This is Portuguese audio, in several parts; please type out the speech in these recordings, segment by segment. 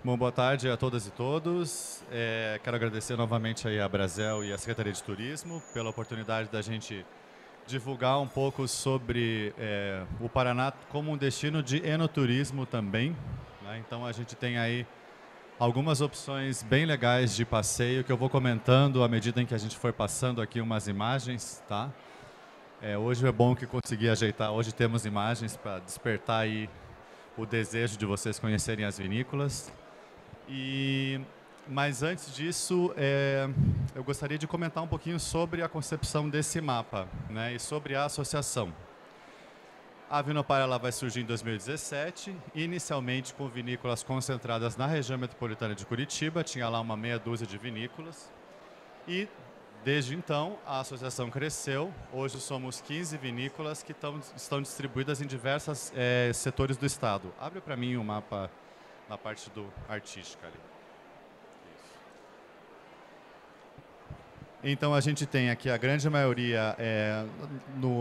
Bom, boa tarde a todas e todos. Quero agradecer novamente aí a Brasel e a Secretaria de Turismo pela oportunidade da gente divulgar um pouco sobre o Paraná como um destino de enoturismo também, né? Então a gente tem aí algumas opções bem legais de passeio que eu vou comentando à medida em que a gente for passando aqui umas imagens, tá? Hoje é bom que consegui ajeitar, hoje temos imagens para despertar aí o desejo de vocês conhecerem as vinícolas. Mas antes disso, eu gostaria de comentar um pouquinho sobre a concepção desse mapa, né, e sobre a associação. A Vinopar ela vai surgir em 2017, inicialmente com vinícolas concentradas na região metropolitana de Curitiba, tinha lá uma meia dúzia de vinícolas, e desde então a associação cresceu. Hoje somos 15 vinícolas que estão distribuídas em diversos setores do estado. Abre para mim o mapa na parte do artística ali. Então a gente tem aqui a grande maioria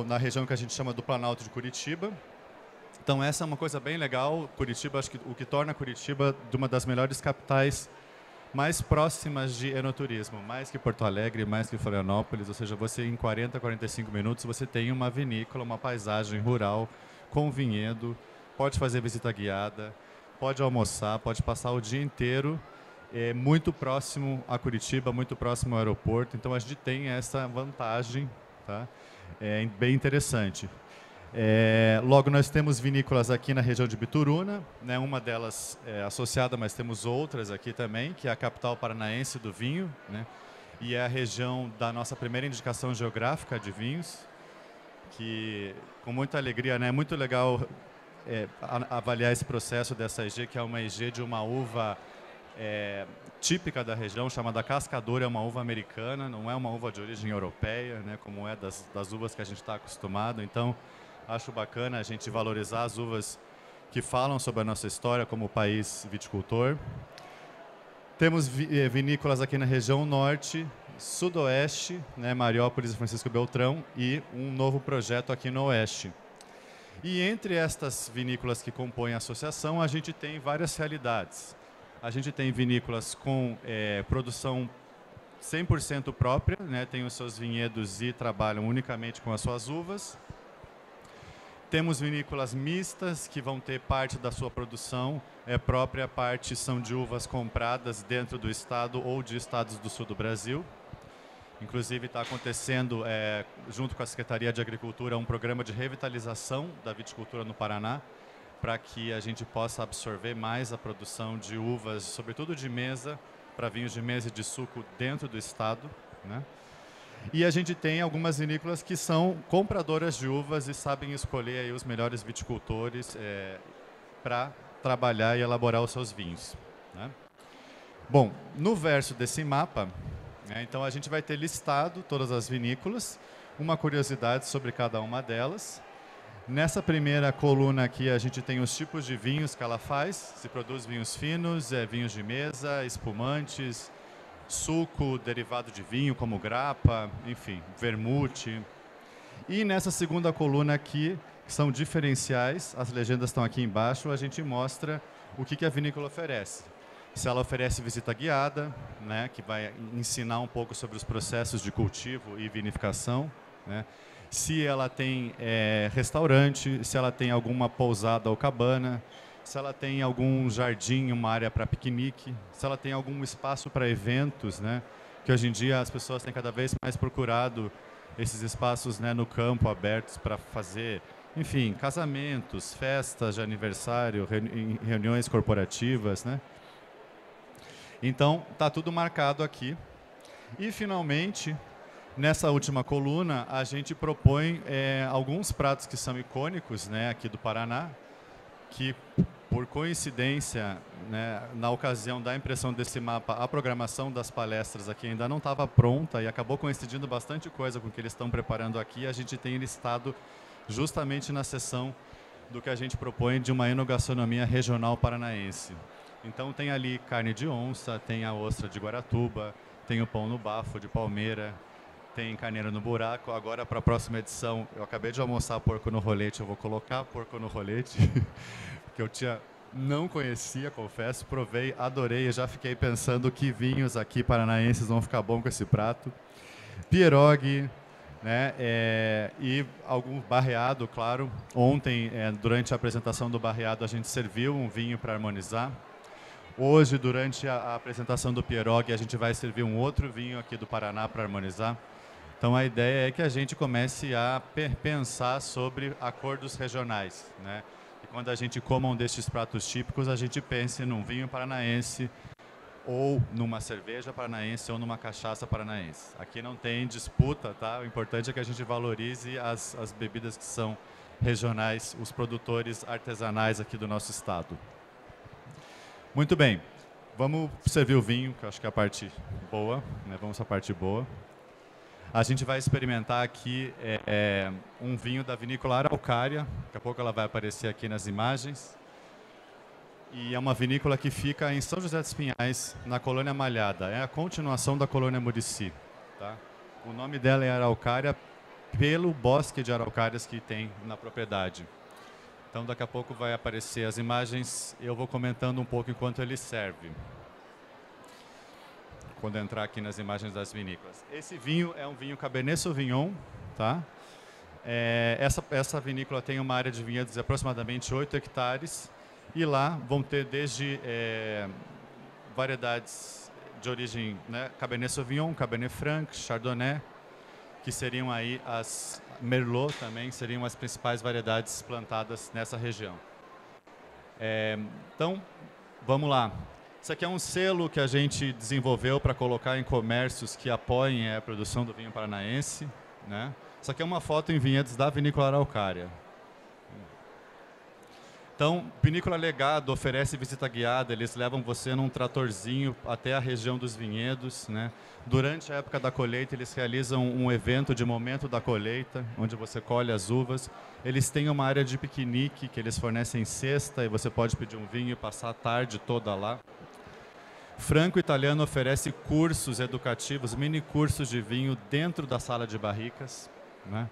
na região que a gente chama do Planalto de Curitiba. Então essa é uma coisa bem legal. Curitiba, acho que o que torna Curitiba de uma das melhores capitais mais próximas de enoturismo, mais que Porto Alegre, mais que Florianópolis, ou seja, você em 40, 45 minutos você tem uma vinícola, uma paisagem rural com vinhedo, pode fazer visita guiada, pode almoçar, pode passar o dia inteiro muito próximo a Curitiba, muito próximo ao aeroporto. Então a gente tem essa vantagem, tá? Bem interessante. Logo nós temos vinícolas aqui na região de Bituruna, né? Uma delas associada, mas temos outras aqui também, que é a capital paranaense do vinho, né? E é a região da nossa primeira indicação geográfica de vinhos, que com muita alegria, né? É muito legal avaliar esse processo dessa EG, que é uma EG de uma uva típica da região, chamada Cascadura. É uma uva americana, não é uma uva de origem europeia, né, como é das uvas que a gente está acostumado. Então, acho bacana a gente valorizar as uvas que falam sobre a nossa história como país viticultor. Temos vinícolas aqui na região norte, sudoeste, né, Mariópolis e Francisco Beltrão, e um novo projeto aqui no oeste. E entre estas vinícolas que compõem a associação, a gente tem várias realidades. A gente tem vinícolas com produção 100% própria, né, tem os seus vinhedos e trabalham unicamente com as suas uvas. Temos vinícolas mistas, que vão ter parte da sua produção própria, parte são de uvas compradas dentro do estado ou de estados do sul do Brasil. Inclusive está acontecendo, junto com a Secretaria de Agricultura, um programa de revitalização da viticultura no Paraná, para que a gente possa absorver mais a produção de uvas, sobretudo de mesa, para vinhos de mesa e de suco dentro do estado, né? E a gente tem algumas vinícolas que são compradoras de uvas e sabem escolher aí os melhores viticultores para trabalhar e elaborar os seus vinhos, né? Bom, no verso desse mapa, então a gente vai ter listado todas as vinícolas, uma curiosidade sobre cada uma delas. Nessa primeira coluna aqui a gente tem os tipos de vinhos que ela faz. Se produz vinhos finos, vinhos de mesa, espumantes, suco, derivado de vinho como grappa, enfim, vermute. E nessa segunda coluna aqui, que são diferenciais, as legendas estão aqui embaixo, a gente mostra o que a vinícola oferece. Se ela oferece visita guiada, né, que vai ensinar um pouco sobre os processos de cultivo e vinificação, né? Se ela tem restaurante, se ela tem alguma pousada ou cabana, se ela tem algum jardim, uma área para piquenique, se ela tem algum espaço para eventos, né? Que hoje em dia as pessoas têm cada vez mais procurado esses espaços, né, no campo abertos para fazer, enfim, casamentos, festas de aniversário, reuniões corporativas, né? Então, está tudo marcado aqui. E, finalmente, nessa última coluna, a gente propõe alguns pratos que são icônicos, né, aqui do Paraná, que, por coincidência, né, na ocasião da impressão desse mapa, a programação das palestras aqui ainda não estava pronta e acabou coincidindo bastante coisa com o que eles estão preparando aqui. A gente tem listado justamente na seção do que a gente propõe de uma enogastronomia regional paranaense. Então tem ali carne de onça, tem a ostra de Guaratuba, tem o pão no bafo de Palmeira, tem carneiro no buraco. Agora, para a próxima edição, eu acabei de almoçar porco no rolete, eu vou colocar porco no rolete, porque eu tinha Não conhecia, confesso, provei, adorei, eu já fiquei pensando que vinhos aqui paranaenses vão ficar bom com esse prato. Pierogi, né, e algum barreado, claro. Ontem, durante a apresentação do barreado, a gente serviu um vinho para harmonizar. Hoje, durante a apresentação do Pierogi, a gente vai servir um outro vinho aqui do Paraná para harmonizar. Então, a ideia é que a gente comece a pensar sobre acordos regionais, né? E quando a gente coma um destes pratos típicos, a gente pense num vinho paranaense, ou numa cerveja paranaense, ou numa cachaça paranaense. Aqui não tem disputa, tá? O importante é que a gente valorize as bebidas que são regionais, os produtores artesanais aqui do nosso estado. Muito bem, vamos servir o vinho, que eu acho que é a parte boa, né? Vamos à parte boa. A gente vai experimentar aqui um vinho da vinícola Araucária. Daqui a pouco ela vai aparecer aqui nas imagens. E é uma vinícola que fica em São José dos Pinhais, na Colônia Malhada. É a continuação da Colônia Murici. Tá? O nome dela é Araucária pelo bosque de araucárias que tem na propriedade. Então daqui a pouco vai aparecer as imagens. Eu vou comentando um pouco enquanto ele serve. Quando entrar aqui nas imagens das vinícolas. Esse vinho é um vinho Cabernet Sauvignon, tá? Essa vinícola tem uma área de vinhedos de aproximadamente 8 hectares e lá vão ter desde variedades de origem, né, Cabernet Sauvignon, Cabernet Franc, Chardonnay, que seriam aí as Merlot também, seriam as principais variedades plantadas nessa região. Então, vamos lá. Isso aqui é um selo que a gente desenvolveu para colocar em comércios que apoiem a produção do vinho paranaense, né? Isso aqui é uma foto em vinhedos da Vinícola Araucária. Então, Vinícola Legado oferece visita guiada, eles levam você num tratorzinho até a região dos vinhedos, né? Durante a época da colheita, eles realizam um evento de momento da colheita, onde você colhe as uvas. Eles têm uma área de piquenique, que eles fornecem cesta, e você pode pedir um vinho e passar a tarde toda lá. Franco Italiano oferece cursos educativos, mini cursos de vinho dentro da sala de barricas, né?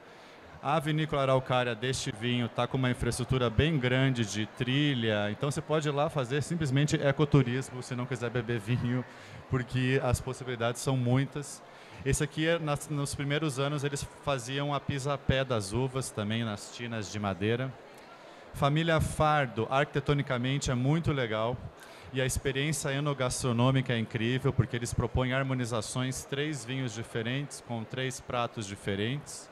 A vinícola Araucária deste vinho está com uma infraestrutura bem grande de trilha, então você pode ir lá fazer simplesmente ecoturismo se não quiser beber vinho, porque as possibilidades são muitas. Esse aqui, nos primeiros anos, eles faziam a pisa-pé das uvas, também nas tinas de madeira. Família Fardo, arquitetonicamente é muito legal. E a experiência enogastronômica é incrível, porque eles propõem harmonizações, 3 vinhos diferentes, com 3 pratos diferentes.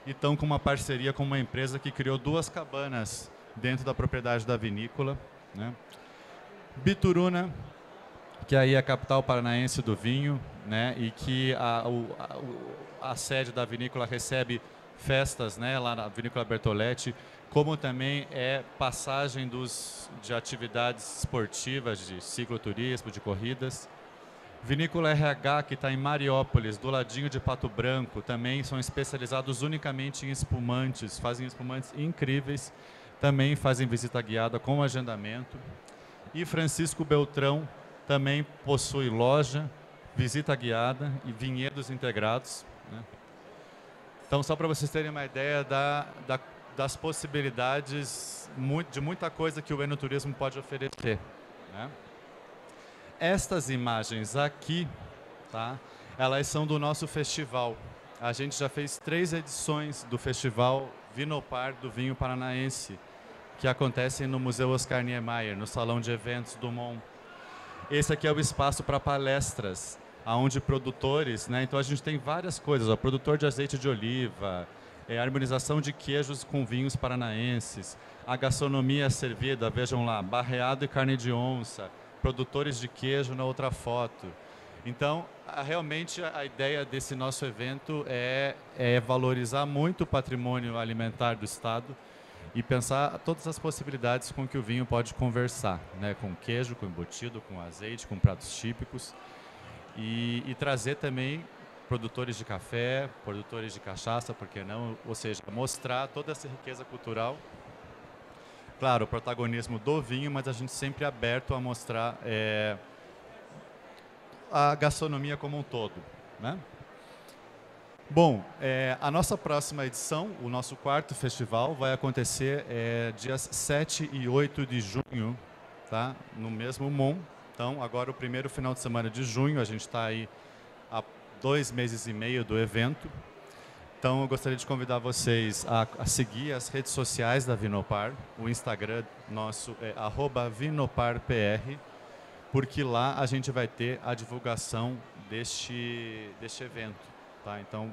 E estão com uma parceria com uma empresa que criou 2 cabanas dentro da propriedade da vinícola, né? Bituruna, que aí é a capital paranaense do vinho, né? E que a sede da vinícola recebe festas, né? Lá na Vinícola Bertoletti, como também é passagem de atividades esportivas, de cicloturismo, de corridas. Vinícola RH, que está em Mariópolis, do ladinho de Pato Branco, também são especializados unicamente em espumantes, fazem espumantes incríveis, também fazem visita guiada com agendamento. E Francisco Beltrão também possui loja, visita guiada e vinhedos integrados, né? Então, só para vocês terem uma ideia das possibilidades de muita coisa que o enoturismo pode oferecer, né? Estas imagens aqui, tá? Elas são do nosso festival. A gente já fez 3 edições do festival Vinopar do Vinho Paranaense, que acontecem no Museu Oscar Niemeyer, no Salão de Eventos do Mon. Esse aqui é o espaço para palestras, onde produtores, né? Então a gente tem várias coisas, ó, produtor de azeite de oliva, harmonização de queijos com vinhos paranaenses, a gastronomia servida, vejam lá, barreado e carne de onça, produtores de queijo na outra foto. Então, realmente a ideia desse nosso evento é valorizar muito o patrimônio alimentar do estado e pensar todas as possibilidades com que o vinho pode conversar, né? Com queijo, com embutido, com azeite, com pratos típicos e trazer também produtores de café, produtores de cachaça, por que não? Ou seja, mostrar toda essa riqueza cultural. Claro, o protagonismo do vinho, mas a gente sempre é aberto a mostrar a gastronomia como um todo, né? Bom, a nossa próxima edição, o nosso 4º festival, vai acontecer dias 7 e 8 de junho, tá? No mesmo MON. Então, agora o primeiro final de semana de junho, a gente está aí há 2 meses e meio do evento. Então, eu gostaria de convidar vocês a seguir as redes sociais da Vinopar. O Instagram nosso é @vinoparpr, porque lá a gente vai ter a divulgação deste evento. Tá? Então,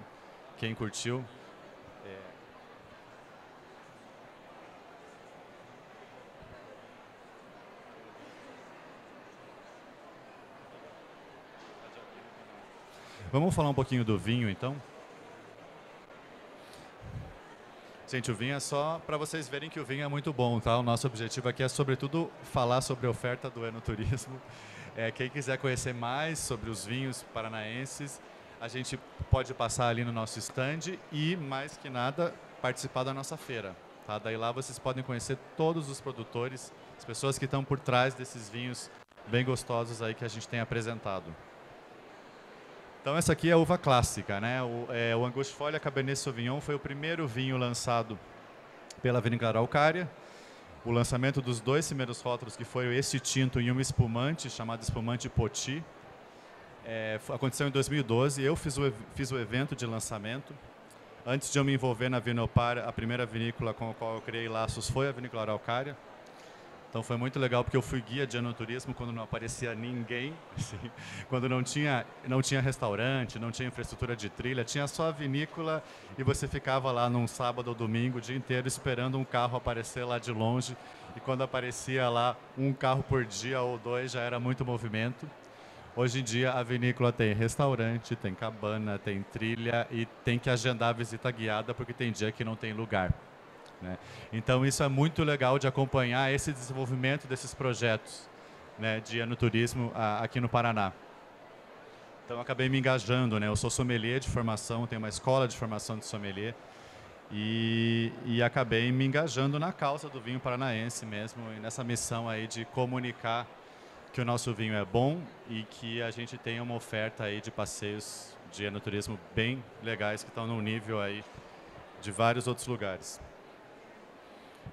quem curtiu... Vamos falar um pouquinho do vinho, então? Gente, o vinho é só para vocês verem que o vinho é muito bom, tá? O nosso objetivo aqui é, sobretudo, falar sobre a oferta do enoturismo. Quem quiser conhecer mais sobre os vinhos paranaenses, a gente pode passar ali no nosso stand e, mais que nada, participar da nossa feira. Tá? Daí lá vocês podem conhecer todos os produtores, as pessoas que estão por trás desses vinhos bem gostosos aí que a gente tem apresentado. Então essa aqui é a uva clássica, né? O Angustifolia Cabernet Sauvignon foi o primeiro vinho lançado pela Vinícola Araucária. O lançamento dos 2 primeiros rótulos, que foi esse tinto e um espumante, chamado espumante Poti, aconteceu em 2012. Eu fiz o evento de lançamento. Antes de eu me envolver na Vinopar, a primeira vinícola com a qual eu criei laços foi a Vinícola Araucária. Então foi muito legal, porque eu fui guia de enoturismo quando não aparecia ninguém, assim, quando não tinha restaurante, não tinha infraestrutura de trilha, tinha só a vinícola e você ficava lá num sábado ou domingo o dia inteiro esperando um carro aparecer lá de longe, e quando aparecia lá um carro por dia ou 2 já era muito movimento. Hoje em dia a vinícola tem restaurante, tem cabana, tem trilha e tem que agendar a visita guiada porque tem dia que não tem lugar. Né? Então isso é muito legal de acompanhar esse desenvolvimento desses projetos, né, de enoturismo aqui no Paraná. Então eu acabei me engajando, né? Eu sou sommelier de formação, tenho uma escola de formação de sommelier e acabei me engajando na causa do vinho paranaense mesmo, e nessa missão aí de comunicar que o nosso vinho é bom e que a gente tem uma oferta aí de passeios de enoturismo bem legais que estão no nível aí de vários outros lugares.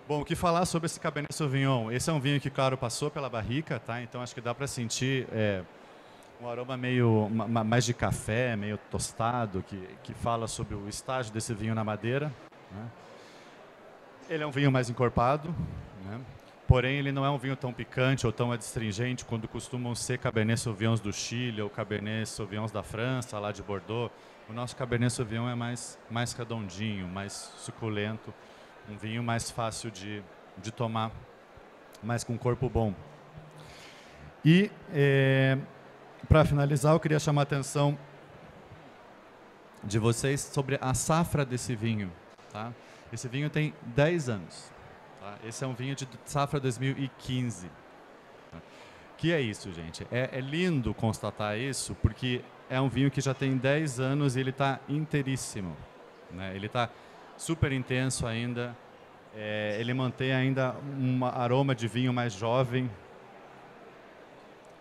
Bom, o que falar sobre esse Cabernet Sauvignon? Esse é um vinho que, claro, passou pela barrica, tá? Então acho que dá para sentir um aroma meio mais de café, meio tostado, que fala sobre o estágio desse vinho na madeira. Né? Ele é um vinho mais encorpado, né? Porém ele não é um vinho tão picante ou tão adstringente quando costumam ser Cabernet Sauvignons do Chile ou Cabernet Sauvignons da França, lá de Bordeaux. O nosso Cabernet Sauvignon é mais redondinho, mais suculento. Um vinho mais fácil de tomar, mas com corpo bom. E, para finalizar, eu queria chamar a atenção de vocês sobre a safra desse vinho. Tá? Esse vinho tem 10 anos. Tá? Esse é um vinho de safra 2015. Tá? Que é isso, gente? É lindo constatar isso, porque é um vinho que já tem 10 anos e ele está inteiríssimo. Né? Ele está super intenso ainda, ele mantém ainda um aroma de vinho mais jovem.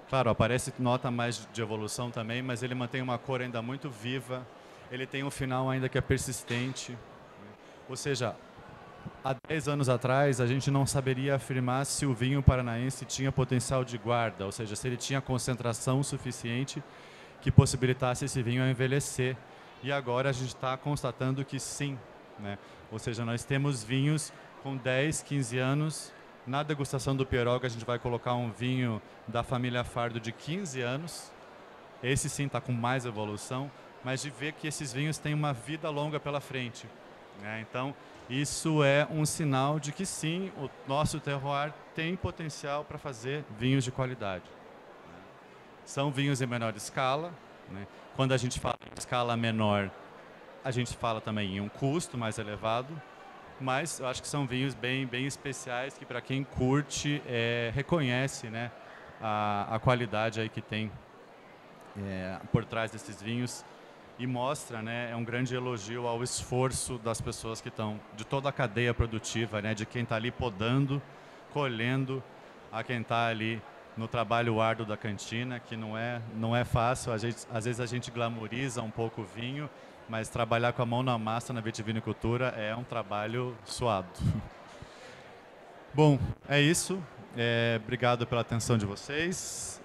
Claro, aparece nota mais de evolução também, mas ele mantém uma cor ainda muito viva, ele tem um final ainda que é persistente. Ou seja, há 10 anos atrás a gente não saberia afirmar se o vinho paranaense tinha potencial de guarda, ou seja, se ele tinha concentração suficiente que possibilitasse esse vinho a envelhecer. E agora a gente está constatando que sim. Né? Ou seja, nós temos vinhos com 10, 15 anos. Na degustação do Pieroga a gente vai colocar um vinho da família Fardo de 15 anos. Esse sim está com mais evolução, mas de ver que esses vinhos têm uma vida longa pela frente. Né? Então, isso é um sinal de que sim, o nosso terroir tem potencial para fazer vinhos de qualidade. Né? São vinhos em menor escala. Né? Quando a gente fala em escala menor, a gente fala também em um custo mais elevado, mas eu acho que são vinhos bem especiais que, para quem curte, reconhece, né, a qualidade aí que tem por trás desses vinhos e mostra, né, um grande elogio ao esforço das pessoas que estão, de toda a cadeia produtiva, né, de quem está ali podando, colhendo, a quem está ali no trabalho árduo da cantina, que não é fácil. Às vezes a gente glamoriza um pouco o vinho, mas trabalhar com a mão na massa na vitivinicultura é um trabalho suado. Bom, é isso. Obrigado pela atenção de vocês.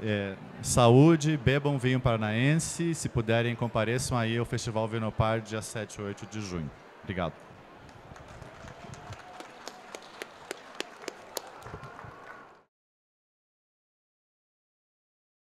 Saúde, bebam vinho paranaense. Se puderem, compareçam aí ao Festival Vinopar, dia 7 e 8 de junho. Obrigado.